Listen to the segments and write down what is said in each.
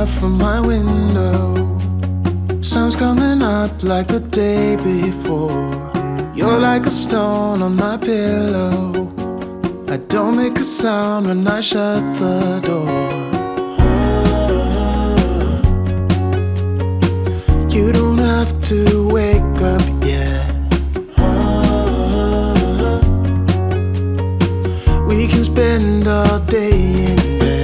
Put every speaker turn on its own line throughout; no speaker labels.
out from my window. Sun's coming up like the day before. You're like a stone on my pillow. I don't make a sound when I shut the door. You don't have to wake up yet. We can spend all day in bed.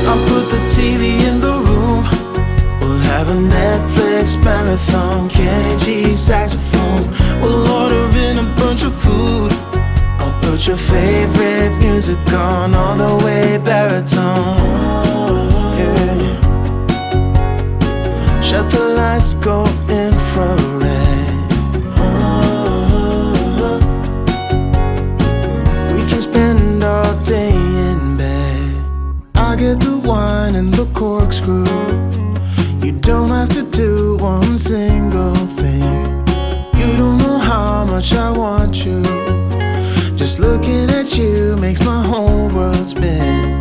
I'll put the TV in the room. We'll have a Netflix marathon, Kenny G saxophone. We'll order in a bunch of food. I'll put your favorite music on, all the way baritone. Yeah. Shut the lights, go infrared. We can spend all day in bed. I get the wine and the corkscrew. You don't have to do one single thing. You don't know how much I want you. Just looking at you makes my whole world spin.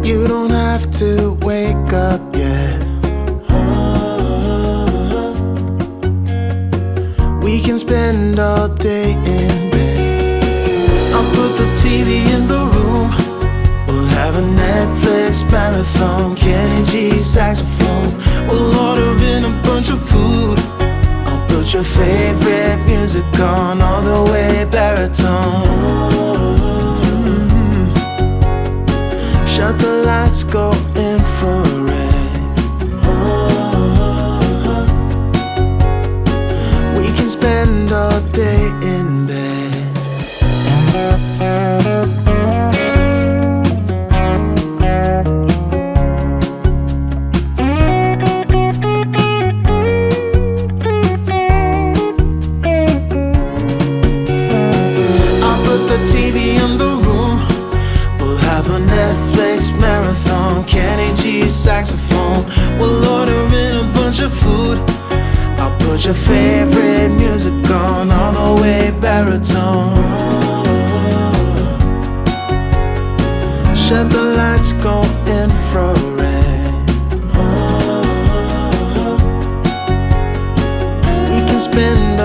You don't have to wake up yet. We can spend all day in bed. I'll put the TV in the room. We'll have a Netflix marathon, Kenny G saxophone. We'll order in a bunch of food. I'll put your favorite music on, all the way baritone. Shut the lights, go infrared. We can spend all day in bed. I'll put the TV in the room. We'll have a Netflix marathon, Kenny G saxophone. We'll order in a bunch of food. I'll put your favorite music on, all the way baritone. Shut the lights, go infrared. We can spend